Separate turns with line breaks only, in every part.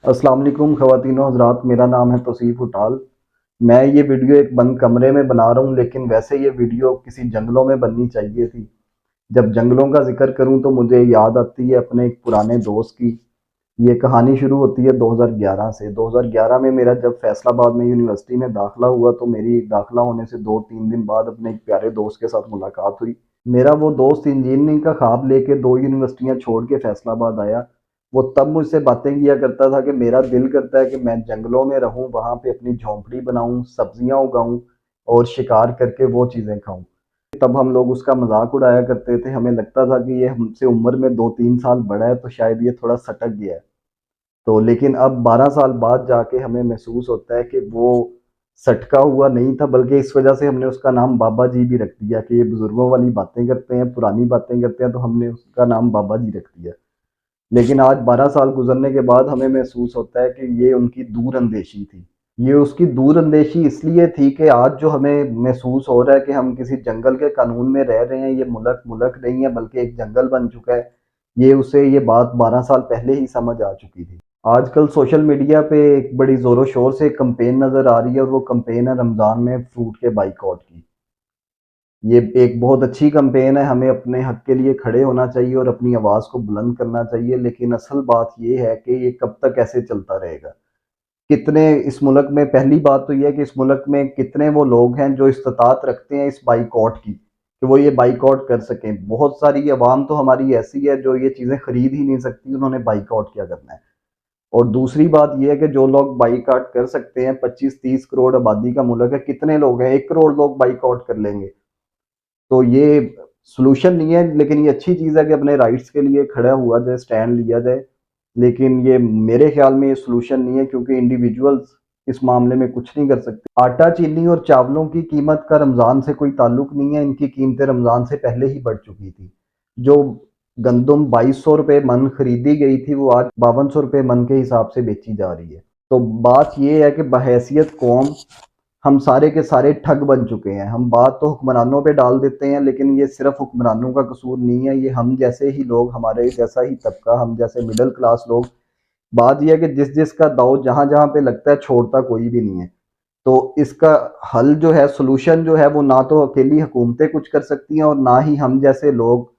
अस्सलाम वालेकुम ख़वातीनो हज़रात, मेरा नाम है तौसीफ़ उटाल। मैं ये वीडियो एक बंद कमरे में बना रहा हूँ, लेकिन वैसे ये वीडियो किसी जंगलों में बननी चाहिए थी। जब जंगलों का ज़िक्र करूँ तो मुझे याद आती है अपने एक पुराने दोस्त की। ये कहानी शुरू होती है 2011 से। 2011 में मेरा जब फैसलाबाद में यूनिवर्सिटी में दाखिला हुआ तो मेरी दाखिला होने से 2-3 दिन बाद अपने एक प्यारे दोस्त के साथ मुलाकात हुई। मेरा वो दोस्त इंजीनियरिंग का ख्वाब लेके 2 यूनिवर्सिटियाँ छोड़ के फैसलाबाद आया। वो तब मुझसे बातें किया करता था कि मेरा दिल करता है कि मैं जंगलों में रहूँ, वहाँ पे अपनी झोंपड़ी बनाऊँ, सब्जियाँ उगाऊँ और शिकार करके वो चीज़ें खाऊँ। तब हम लोग उसका मज़ाक उड़ाया करते थे, हमें लगता था कि ये हमसे उम्र में 2-3 साल बड़ा है तो शायद ये थोड़ा सटक गया है। तो लेकिन अब 12 साल बाद जाके हमें महसूस होता है कि वो सटका हुआ नहीं था, बल्कि इस वजह से हमने उसका नाम बाबा जी भी रख दिया कि ये बुजुर्गों वाली बातें करते हैं, पुरानी बातें करते हैं, तो हमने उसका नाम बाबा जी रख दिया। लेकिन आज 12 साल गुजरने के बाद हमें महसूस होता है कि ये उनकी दूरअंदेशी थी। ये उसकी दूरअंदेशी इसलिए थी कि आज जो हमें महसूस हो रहा है कि हम किसी जंगल के कानून में रह रहे हैं, ये मुल्क मुल्क नहीं है बल्कि एक जंगल बन चुका है, ये उसे ये बात 12 साल पहले ही समझ आ चुकी थी। आजकल सोशल मीडिया पे एक बड़ी ज़ोरों शोर से कैंपेन नज़र आ रही है और वो कैंपेन है रमज़ान में फ्रूट के बाइकआउट की। ये एक बहुत अच्छी कैंपेन है, हमें अपने हक के लिए खड़े होना चाहिए और अपनी आवाज़ को बुलंद करना चाहिए, लेकिन असल बात ये है कि ये कब तक ऐसे चलता रहेगा। कितने इस मुल्क में, पहली बात तो ये है कि इस मुल्क में कितने वो लोग हैं जो इस्तात रखते हैं इस बाइकआउट की, कि वो ये बाइकआउट कर सकें। बहुत सारी अवाम तो हमारी ऐसी है जो ये चीज़ें खरीद ही नहीं सकती, उन्होंने बाइकआउट क्या करना है। और दूसरी बात ये है कि जो लोग बाइकआउट कर सकते हैं, 25-30 करोड़ आबादी का मुल्क है, कितने लोग हैं, 1 करोड़ लोग बाइकआउट कर लेंगे। तो ये सॉल्यूशन नहीं है, लेकिन ये अच्छी चीज़ है कि अपने राइट्स के लिए खड़ा हुआ जाए, स्टैंड लिया जाए। लेकिन ये मेरे ख्याल में ये सॉल्यूशन नहीं है, क्योंकि इंडिविजुअल्स इस मामले में कुछ नहीं कर सकते। आटा, चीनी और चावलों की कीमत का रमज़ान से कोई ताल्लुक नहीं है, इनकी कीमतें रमज़ान से पहले ही बढ़ चुकी थी। जो गंदम 2200 रुपये मन खरीदी गई थी, वो आज 5200 रुपये मन के हिसाब से बेची जा रही है। तो बात ये है कि बहैसियत कौम हम सारे के सारे ठग बन चुके हैं। हम बात तो हुक्मरानों पे डाल देते हैं, लेकिन ये सिर्फ हुक्मरानों का कसूर नहीं है, ये हम जैसे ही लोग, हमारे जैसा ही तबका, हम जैसे मिडिल क्लास लोग। बात ये है कि जिस जिसका दाव जहाँ जहाँ पे लगता है, छोड़ता कोई भी नहीं है। तो इसका हल जो है, सोल्यूशन जो है, वो ना तो अकेली हुकूमतें कुछ कर सकती हैं और ना ही हम जैसे लोग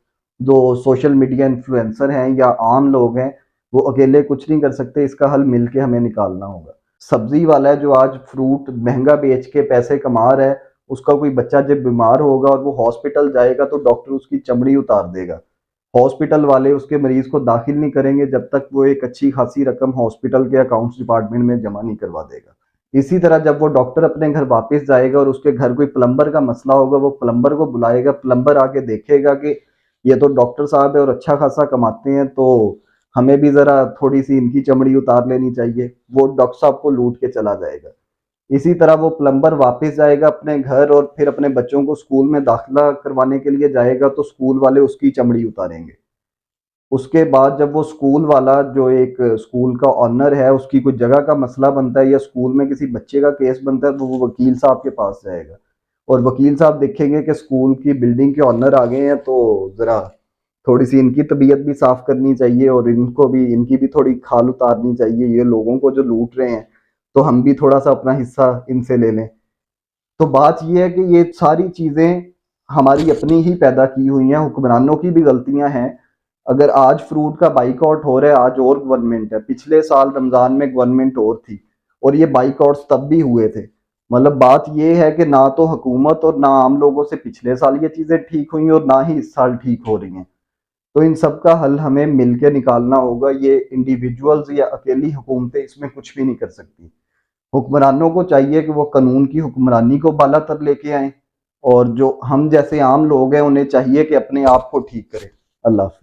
जो सोशल मीडिया इन्फ्लुएंसर हैं या आम लोग हैं, वो अकेले कुछ नहीं कर सकते। इसका हल मिलके हमें निकालना होगा। सब्जी वाला है जो आज फ्रूट महंगा बेच के पैसे कमा रहा है, उसका कोई बच्चा जब बीमार होगा और वो हॉस्पिटल जाएगा तो डॉक्टर उसकी चमड़ी उतार देगा। हॉस्पिटल वाले उसके मरीज को दाखिल नहीं करेंगे जब तक वो एक अच्छी खासी रकम हॉस्पिटल के अकाउंट्स डिपार्टमेंट में जमा नहीं करवा देगा। इसी तरह जब वो डॉक्टर अपने घर वापस जाएगा और उसके घर कोई प्लम्बर का मसला होगा, वो प्लम्बर को बुलाएगा, प्लम्बर आके देखेगा कि ये तो डॉक्टर साहब है और अच्छा खासा कमाते हैं, तो हमें भी ज़रा थोड़ी-सी इनकी चमड़ी उतार लेनी चाहिए। वो डॉक्टर साहब को लूट के चला जाएगा। इसी तरह वो प्लम्बर वापस जाएगा अपने घर और फिर अपने बच्चों को स्कूल में दाखिला करवाने के लिए जाएगा, तो स्कूल वाले उसकी चमड़ी उतारेंगे। उसके बाद जब वो स्कूल वाला, जो एक स्कूल का ओनर है, उसकी कोई जगह का मसला बनता है या स्कूल में किसी बच्चे का केस बनता है, तो वो वकील साहब के पास जाएगा और वकील साहब देखेंगे कि स्कूल की बिल्डिंग के ओनर आ गए हैं, तो ज़रा थोड़ी-सी इनकी तबीयत भी साफ़ करनी चाहिए और इनको भी, इनकी भी थोड़ी खाल उतारनी चाहिए। ये लोगों को जो लूट रहे हैं, तो हम भी थोड़ा-सा अपना हिस्सा इनसे ले लें। तो बात ये है कि ये सारी चीज़ें हमारी अपनी ही पैदा की हुई हैं, हुक्मरानों की भी गलतियाँ हैं। अगर आज फ्रूट का बाइकआउट हो रहा है, आज और गवर्नमेंट है, पिछले साल रमज़ान में गवर्नमेंट और थी और ये बाइकआउट्स तब भी हुए थे। मतलब बात ये है कि ना तो हुकूमत और ना आम लोगों से पिछले साल ये चीज़ें ठीक हुई और ना ही इस साल ठीक हो रही हैं। तो इन सब का हल हमें मिलके निकालना होगा। ये इंडिविजुअल्स या अकेली हुकूमतें इसमें कुछ भी नहीं कर सकती। हुक्मरानों को चाहिए कि वो कानून की हुक्मरानी को बालातर लेके आएँ और जो हम जैसे आम लोग हैं, उन्हें चाहिए कि अपने आप को ठीक करें। अल्लाह हाफ़िज़।